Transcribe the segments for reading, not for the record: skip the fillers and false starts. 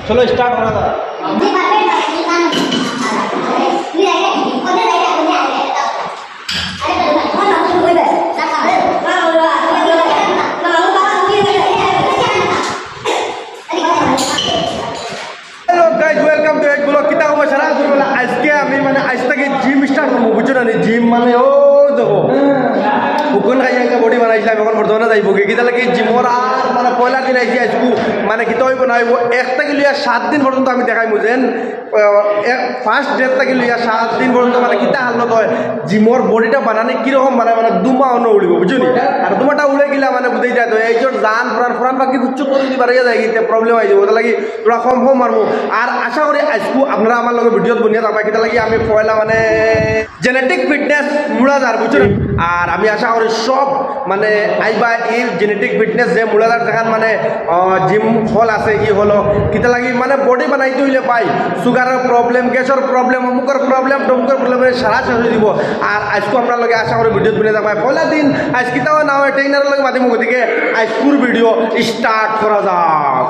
চলো স্টার্ট করা যাক। আজকে আমি মানে আজ থেকে জিম স্টার্ট করবো, বুঝছো না? জিম মানে ও দেখো বুকুন খাই বডি বানাইছিলাম, এখন বর্তমানে যাইব কিতা লাগে জিমর। আর মানে পয়লা দিন আইসি আজকু মানে কিতা হইব না হইব 1 থেকে লিয়া 7 দিন পর্যন্ত আমি দেখাই বুঝেন। ফার্স্ট ডেট থেকে লিয়া 7 দিন পর্যন্ত মানে কিতা হালত হয় জিমর বডিটা বানানে কিরকম বানায় মানে দুমা অন্য উড়িব, বুঝলি? আর দুমাটা উড়ে গেলে মানে বুঝেই যায় তো এইজন জান ফোরান বাকি বুঝছো করে যদি বাড়িয়ে যায় গিয়ে প্রবলেম হয়ে যাবো, ওটা লাগি তোরা কম মারবো। আর আশা করি আজকু আপনারা আমার লগে ভিডিওত বনিয়া থাকবা, কিতা লাগি আমি পয়লা মানে জেনেটিক ফিটনেস মুড়াদার, বুঝছো? আর আমি আশা করি সব মানে আইবা এই জেনেটিক ফিটনেস যে মুড়াদার দেখান মানে জিম হল আছে ই হলো কিতা লাগি মানে বডি বানাইতে হইলে পাই সুগারের প্রবলেম, গ্যাসের প্রবলেম, অমুকের প্রবলেম, টমুকের প্রবলেম সারা শেষ হয়ে দিব। আর আজকে আপনার লগে আশা করি ভিডিও বনিয়ে থাকবা। পয়লা দিন আজ কিতাও না হয় ট্রেনারের লগে মাতিমুখ দিকে আজকুর ভিডিও স্টার্ট করা যাক।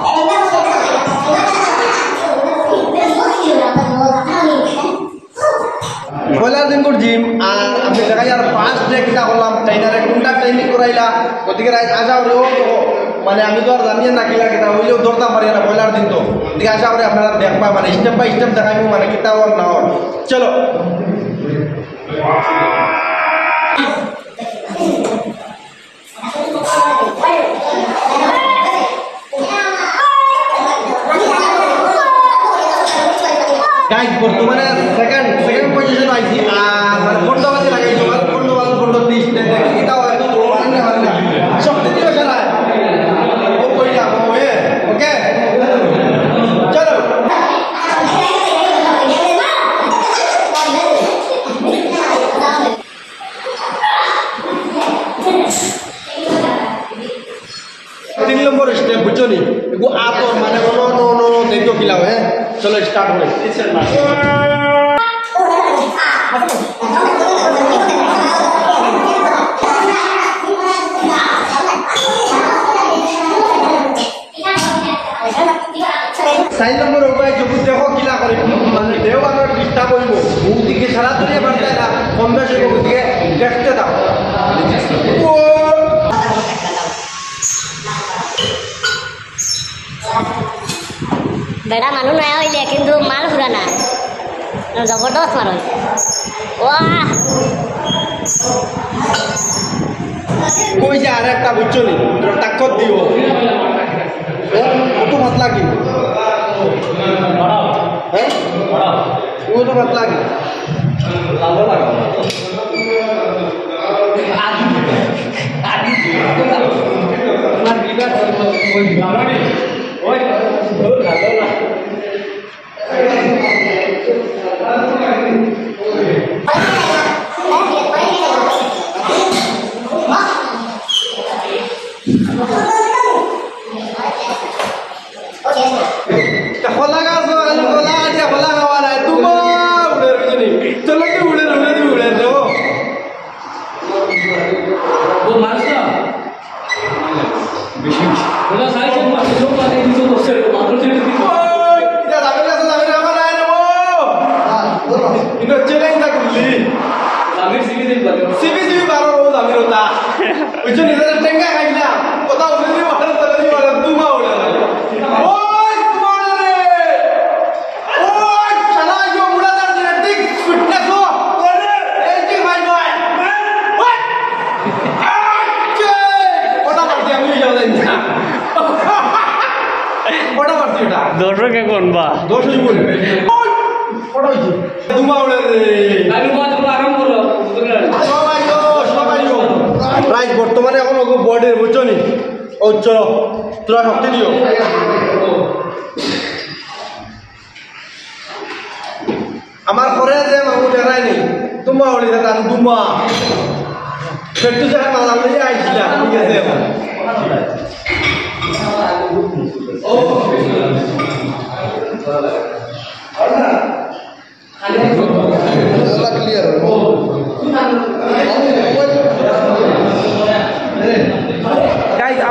পয়লার দিন করে জিম আর আমি দেখাই আর ফার্স্ট ডে কিতা করলাম ট্রেনারে কোনটা ট্রেনিং করাইলা ওদিকে আশা করি মানে আমি তো আর জানিয়ে না কিলা কিতা হইলেও দৌড়তাম পারি না পয়লার দিন, তো দিকে আশা করি আপনারা দেখবা মানে স্টেপ বাই স্টেপ দেখাইবো মানে কিতা হল না হল। চলো গাইজ বর্তমানে সেকেন্ড পজিশন আইছি। আর মানে ফোনটা বাজে লাগাইছো মানে ফোনটা 30 এটা হয় তো শক্তি দিও সারা ও কইলা ওকে চলো। তিন নম্বর স্টেপ বুঝছো নি এগো আতর মানে নো দেখো কিলাও। হ্যাঁ চলো স্টার্ট করে চার নম্বর উপায় যদি দেখো কিলা করে মানে দেও আমার ডিস্টার্ব হইব মুখ দিকে সারা দুনিয়া বাড়তে না কম বেশি দিকে দেখতে দাও। বেড়া মানুষ নয়া হইলে কিন্তু মাল ফুরা না জবরদস্ত মার হইছে। ওই যে আর একটা বুঝছো নি টাক্কর দিব কত পাতলা কি হ্যাঁ কত পাতলা কি দর্শক এখন বা দর্শক বলবে রাইট বর্তমানে এখন বডির বুঝছো নি ও চলো তোরা শক্তি দিও। আমার পরে যে মামু দেখায়নি তোমা হলি দাদা তুমা পেটু জায়গা না লাগলে আইছিলা ঠিক আছে এখন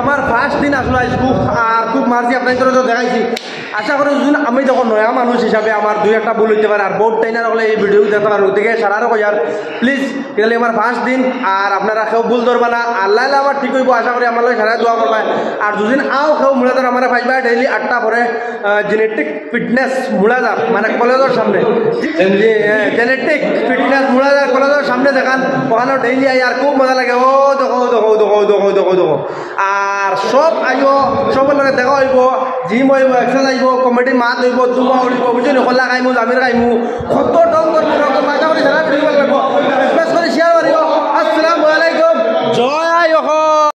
আমার ফার্স্ট দিন আসলো খুব আর খুব মারছি আপনাদের দেখাইছি আশা করি যদি আমি যখন নয়া মানুষ হিসাবে আমার দুই একটা ভুল হইতে পারে আর বহুত টাইনার হলে এই ভিডিও দেখতে পারেন ওদিকে সারারও কই আর প্লিজ তাহলে আমার 5 দিন আর আপনারা কেউ ভুল ধরবা না আল্লাহ আমার ঠিক হইব আশা করি আমার সারা দোয়া করবা আর দুদিন আও কেউ মূলাদার আমার পাইবা ডেইলি 8টা পরে জেনেটিক ফিটনেস মূলাদার মানে কলেজের সামনে জেনেটিক ফিটনেস মূলাদার কলেজের সামনে দেখান ওখানে ডেইলি আই আর খুব মজা লাগে ও দেখো আর সব আইব সবার লগে দেখা হইব জিম হইব এক্সারসাইজ হইব কমেডি মাত হইব দুবা উড়িব বুঝলি খোলা খাইমু জামির খাইমু কত ডং করবো আশা করি সারা ভিডিও